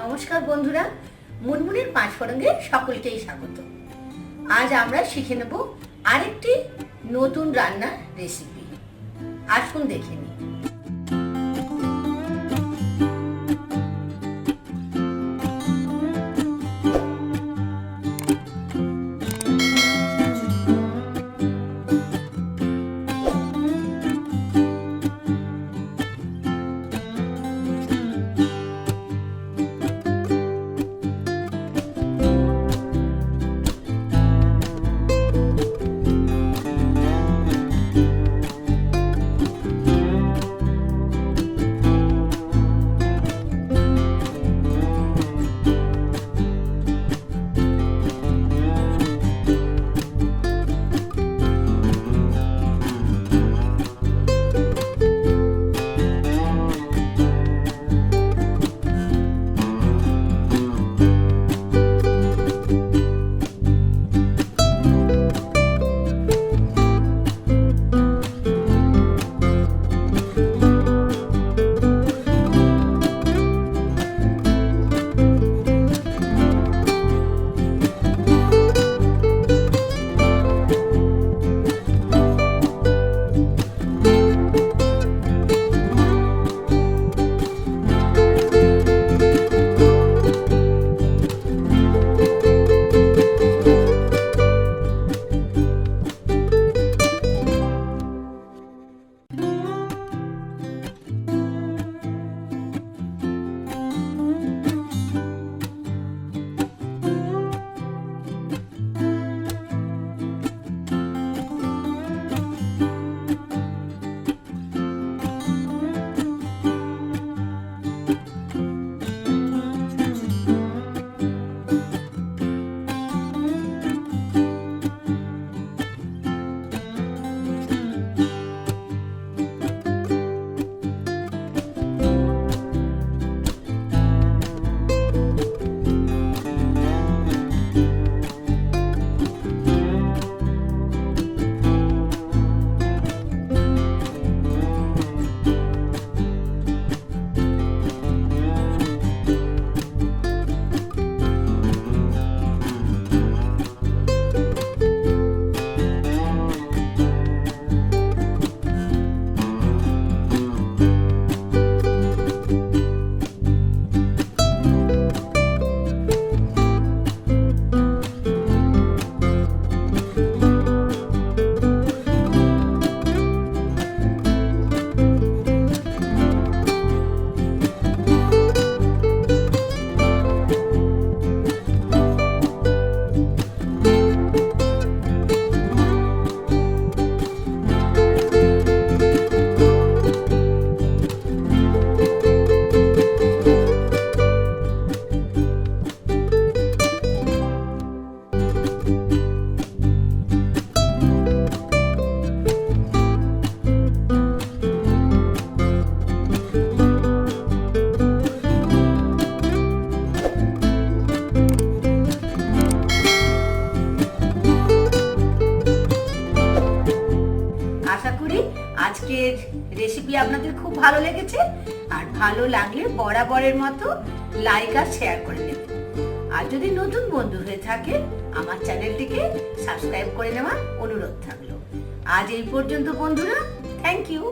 নমস্কার বন্ধুরা, মুনমুনের পাঁচফোড়নে সকলকেই স্বাগত। আজ আমরা শিখে নেব আরেকটি নতুন রান্নার রেসিপি। আসুন দেখে নিই। আজকের রেসিপি আপনাদের খুব ভালো লেগেছে, আর ভালো লাগলে বরাবরের মতো লাইক আর শেয়ার করে নেবেন। আর যদি নতুন বন্ধু হয়ে থাকে আমার চ্যানেলটিকে সাবস্ক্রাইব করে নেওয়ার অনুরোধ থাকলো। আজ এই পর্যন্ত বন্ধুরা, থ্যাংক ইউ।